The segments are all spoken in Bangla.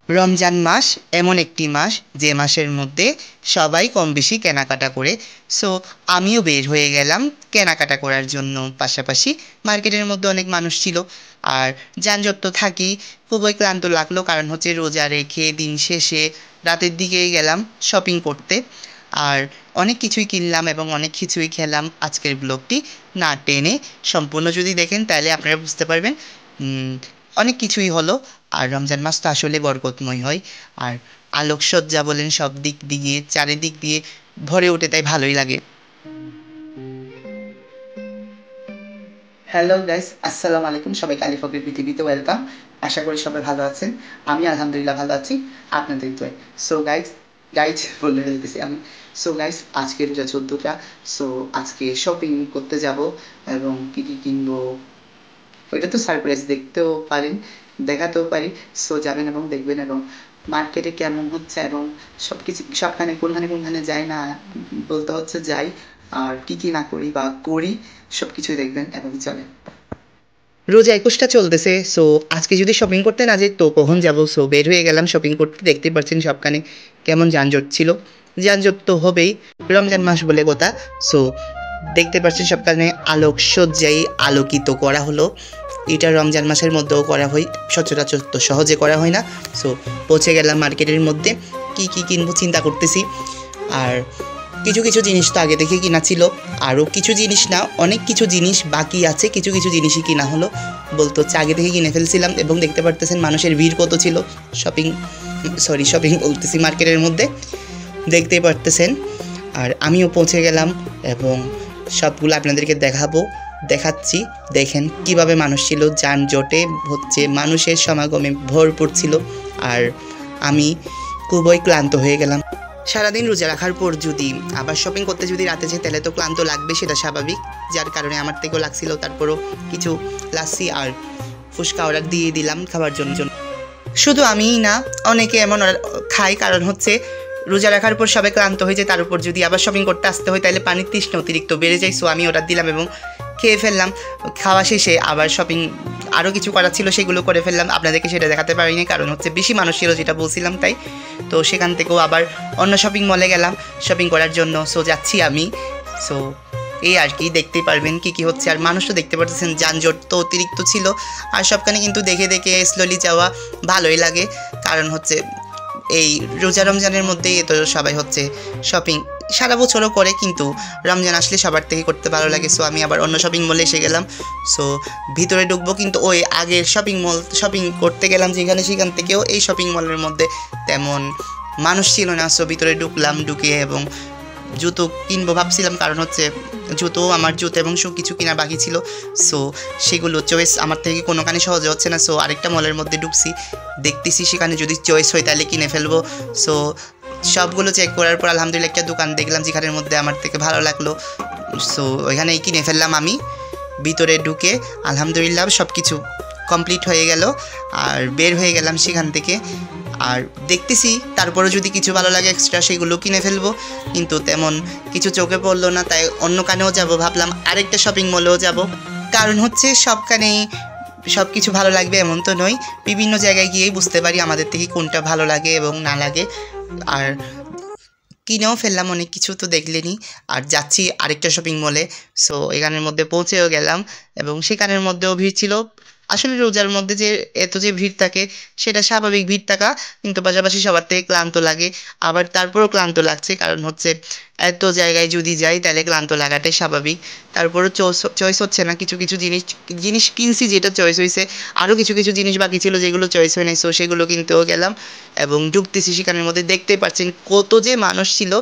রমজান মাস এমন একটি মাস যে মাসের মধ্যে সবাই কম বেশি কেনাকাটা করে। সো আমিও বের হয়ে গেলাম কেনাকাটা করার জন্য। পাশাপাশি মার্কেটের মধ্যে অনেক মানুষ ছিল, আর যানজট তো থাকেই। খুবই ক্লান্ত লাগলো, কারণ হচ্ছে রোজা রেখে দিন শেষে রাতের দিকেই গেলাম শপিং করতে। আর অনেক কিছুই কিনলাম এবং অনেক কিছুই খেলাম। আজকের ব্লগটি না টেনে সম্পূর্ণ যদি দেখেন তাহলে আপনারা বুঝতে পারবেন অনেক কিছুই হলো। আর রমজান মাস তো আসলে বরকতময় হয়, আর আলোকসজ্জা বলেন সব দিক দিয়ে চারিদিক দিয়ে ভরে ওঠে, তাই ভালোই লাগে। হ্যালো গাইস, আসসালামু আলাইকুম। সবাইকে আলিফ হকের পৃথিবীতে ওয়েলকাম। আশা করি সবাই ভালো আছেন। আমি আলহামদুলিল্লাহ ভালো আছি আপনাদের দোয়ায়। সো গাইস, বলে ফেলতেছি আমি। সো গাইস, আজকে রোজা 14টা। সো আজকে শপিং করতে যাব এবং কী কী কিনবো ওইটা তো সারপ্রাইজ, দেখতেও পারেন, দেখাতেও পারি। সো যাবেন এবং দেখবেন, এবং মার্কেটে কেমন হচ্ছে এবং সব কিছু সবখানে কোনখানে কোনখানে যাই না বলতে হচ্ছে যাই, আর কী কী না করি বা করি সব কিছুই দেখবেন এবং চলেন। রোজা 21টা চলতেছে। সো আজকে যদি শপিং করতে না যাই তো কখন যাবো? সো বের হয়ে গেলাম শপিং করতে। দেখতে পাচ্ছেন সবখানে কেমন যানজট ছিল। যানজট তো হবেই, রমজান মাস বলে কথা। সো দেখতে পাচ্ছেন সবখানে আলোকসজ্জায় আলোকিত করা হলো। এটা রমজান মাসের মধ্যেও করা হয়, সচরাচর তো সহজে করা হয় না। সো পৌঁছে গেলাম মার্কেটের মধ্যে। কি কি কিনবো চিন্তা করতেছি। আর কিছু কিছু জিনিস তো আগে থেকে কিনা ছিল, আরও কিছু জিনিস না, অনেক কিছু জিনিস বাকি আছে। কিছু কিছু জিনিসই কিনা হলো, বলতে হচ্ছে আগে থেকে কিনে ফেলছিলাম। এবং দেখতে পারতেছেন মানুষের ভিড় কত ছিল শপিং বলতেছি মার্কেটের মধ্যে, দেখতেই পারতেছেন। আর আমিও পৌঁছে গেলাম এবং সবগুলো আপনাদেরকে দেখাচ্ছি। দেখেন কিভাবে মানুষ ছিল, যানজটে হচ্ছে মানুষের সমাগমে ভরপুর ছিল। আর আমি খুবই ক্লান্ত হয়ে গেলাম। সারাদিন রোজা রাখার পর যদি আবার শপিং করতে যদি রাতে যাই তাহলে তো ক্লান্ত লাগবে, সেটা স্বাভাবিক। যার কারণে আমার থেকেও লাগছিল, তারপরও কিছু লাসি আর ফুচকা অর্ডার দিয়ে দিলাম খাবার জন্য। শুধু আমিই না, অনেকে এমন খায়, কারণ হচ্ছে রোজা রাখার পর সবাই ক্লান্ত হয়ে যায়, তার উপর যদি আবার শপিং করতে আসতে হয় তাহলে পানির তৃষ্ণা অতিরিক্ত বেড়ে যায়। সো আমি অর্ডার দিলাম এবং খেয়ে ফেললাম। খাওয়া শেষে আবার শপিং আরও কিছু করার ছিল, সেগুলো করে ফেললাম। আপনাদেরকে সেটা দেখাতে পারিনি, কারণ হচ্ছে বেশি মানুষ ছিল যেটা বলছিলাম তাই। তো সেখান থেকেও আবার অন্য শপিং মলে গেলাম শপিং করার জন্য। সো যাচ্ছি আমি। সো এই আর কি, দেখতেই পারবেন কী কী হচ্ছে। আর মানুষ তো দেখতে পাচ্ছেন যানজট তো অতিরিক্ত ছিল। আর সবখানে কিন্তু দেখে দেখে স্লোলি যাওয়া ভালোই লাগে, কারণ হচ্ছে এই রোজা রমজানের মধ্যেই তো সবাই হচ্ছে শপিং সারা বছরও করে, কিন্তু রমজান আসলে সবার থেকে করতে ভালো লাগে। সো আমি আবার অন্য শপিং মলে এসে গেলাম। সো ভিতরে ঢুকবো, কিন্তু ওই আগের শপিং করতে গেলাম যেখানে, সেখান থেকেও এই শপিং মলের মধ্যে তেমন মানুষ ছিল না। সো ভিতরে ঢুকলাম, ঢুকে এবং জুতো কিনবো ভাবছিলাম, কারণ হচ্ছে আমার জুতো এবং শু কিছু কেনা বাকি ছিল। সো সেগুলো চয়েস আমার থেকে কোনোখানে সহজে হচ্ছে না। সো আরেকটা মলের মধ্যে ঢুকছি, দেখতেছি সেখানে যদি চয়েস হয় তাহলে কিনে ফেলবো। সো সবগুলো চেক করার পর আলহামদুলিল্লাহ একটা দোকান দেখলাম যেখানের মধ্যে আমার থেকে ভালো লাগলো। সো ওইখানেই কিনে ফেললাম আমি। ভিতরে ঢুকে আলহামদুলিল্লাহ সব কিছু কমপ্লিট হয়ে গেল, আর বের হয়ে গেলাম সেখান থেকে। আর দেখতেছি তারপরে যদি কিছু ভালো লাগে এক্সট্রা সেগুলো কিনে ফেলবো, কিন্তু তেমন কিছু চোখে পড়লো না, তাই অন্য কানেও যাব। ভাবলাম আরেকটা শপিং মলেও যাব, কারণ হচ্ছে সবখানেই সব কিছু ভালো লাগবে এমন তো নয়। বিভিন্ন জায়গায় গিয়েই বুঝতে পারি আমাদের থেকে কোনটা ভালো লাগে এবং না লাগে। আর কিনেও ফেললাম অনেক কিছু, তো দেখলেনি। আর যাচ্ছি আরেকটা শপিং মলে। সো এখানের মধ্যে পৌঁছেও গেলাম এবং সেখানের মধ্যেও ভিড় ছিল। আসলে রোজার মধ্যে যে এত যে ভিড় থাকে সেটা স্বাভাবিক ভিড় থাকা, কিন্তু পাশাপাশি সবার থেকে ক্লান্ত লাগে। আবার তারপরেও ক্লান্ত লাগছে, কারণ হচ্ছে এত জায়গায় যদি যাই তাহলে ক্লান্ত লাগাটাই স্বাভাবিক। তারপরেও চয়েস হচ্ছে না। কিছু কিছু জিনিস কিনছি যেটা চয়েস হয়েছে, আরও কিছু কিছু জিনিস বাকি ছিল যেগুলো চয়েস হয় নাই। সো সেগুলো কিনতেও গেলাম এবং ঢুকতেছি সেখানের মধ্যে। দেখতেই পাচ্ছেন কত যে মানুষ ছিল।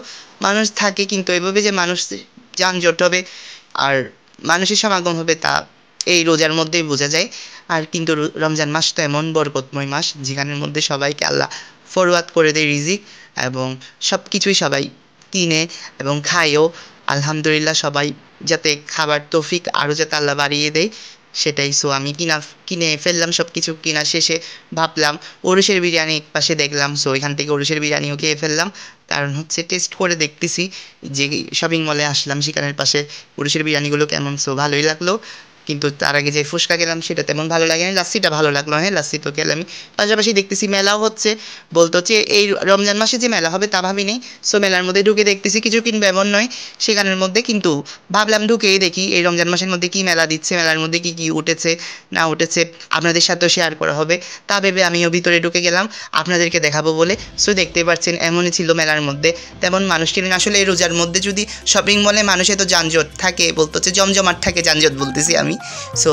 মানুষ থাকে, কিন্তু এভাবে যে মানুষ যানজট হবে আর মানুষের সমাগম হবে তা এই রোজার মধ্যেই বোঝা যায়। আর কিন্তু রমজান মাস তো এমন বরকতময় মাস যেখানের মধ্যে সবাইকে আল্লাহ ফরওয়ার্দ করে দেয় রিজিক, এবং সব কিছুই সবাই কিনে এবং খায়ও। আলহামদুলিল্লাহ সবাই যাতে খাবার তৌফিক আরও যাতে আল্লাহ বাড়িয়ে দেয় সেটাই। সো আমি কিনে ফেললাম সব কিছু। কেনা শেষে ভাবলাম ওরসের বিরিয়ানি এক পাশে দেখলাম, সো এখান থেকে ওরসের বিরিয়ানিও খেয়ে ফেললাম, কারণ হচ্ছে টেস্ট করে দেখতেছি যে শপিং মলে আসলাম সেখানের পাশে ওরসের বিরিয়ানিগুলো কেমন। সো ভালোই লাগলো। কিন্তু তার আগে যে ফুচকা খেলাম সেটা তেমন ভালো লাগেনি, লাস্সিটা ভালো লাগলো। হ্যাঁ, লাস্সি তো খেলামই। পাশাপাশি দেখতেছি মেলাও হচ্ছে, বলতে হচ্ছে এই রমজান মাসে যে মেলা হবে তা ভাবিনি। সো মেলার মধ্যে ঢুকে দেখতেছি কিছু কিনবে এমন নয় সেখানের মধ্যে, কিন্তু ভাবলাম ঢুকেই দেখি এই রমজান মাসের মধ্যে কী মেলা দিচ্ছে, মেলার মধ্যে কী কী উঠেছে না উঠেছে আপনাদের সাথেও শেয়ার করা হবে। তা ভেবে আমিও ভিতরে ঢুকে গেলাম আপনাদেরকে দেখাবো বলে। সো দেখতে পাচ্ছেন এমনই ছিল মেলার মধ্যে, তেমন মানুষ ছিলেন। আসলে এই রোজার মধ্যে যদি শপিং মলে মানুষের তো যানজট থাকে, বলতে হচ্ছে জমজমাট থাকে, যানজট বলতেছি আমি। সো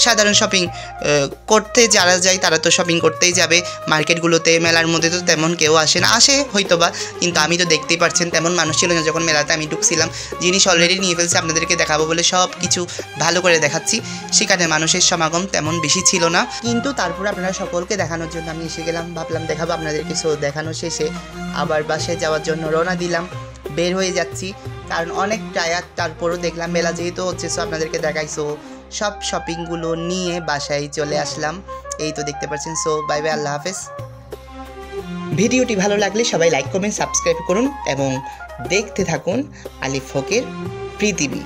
সাধারণ শপিং করতে যারা যায় তারা তো শপিং করতেই যাবে মার্কেটগুলোতে, মেলার মধ্যে তো তেমন কেউ আসে না, আসে হয়তো বা, কিন্তু আমি তো দেখতেই পাচ্ছেন তেমন মানুষ ছিল না যখন মেলাতে আমি ঢুকছিলাম। জিনিস অলরেডি নিয়ে ফেলছে, আপনাদেরকে দেখাবো বলে সব কিছু ভালো করে দেখাচ্ছি। সেখানে মানুষের সমাগম তেমন বেশি ছিল না, কিন্তু তারপর আপনারা সকলকে দেখানোর জন্য আমি এসে গেলাম, ভাবলাম দেখাবো আপনাদেরকে। সো দেখানো শেষে আবার বাসায় যাওয়ার জন্য রওনা দিলাম, বের হয়ে যাচ্ছি কারণ অনেক টায়ার। তারপরও দেখলাম মেলা যেহেতু হচ্ছে, সো আপনাদেরকে দেখাইছো সব শপিংগুলো নিয়ে বাসায় চলে আসলাম। এই তো দেখতে পাচ্ছেন। সো বাই বাই, আল্লাহ হাফেজ। ভিডিওটি ভালো লাগলে সবাই লাইক কমেন্ট সাবস্ক্রাইব করুন এবং দেখতে থাকুন আলিফ হকের পৃথিবী।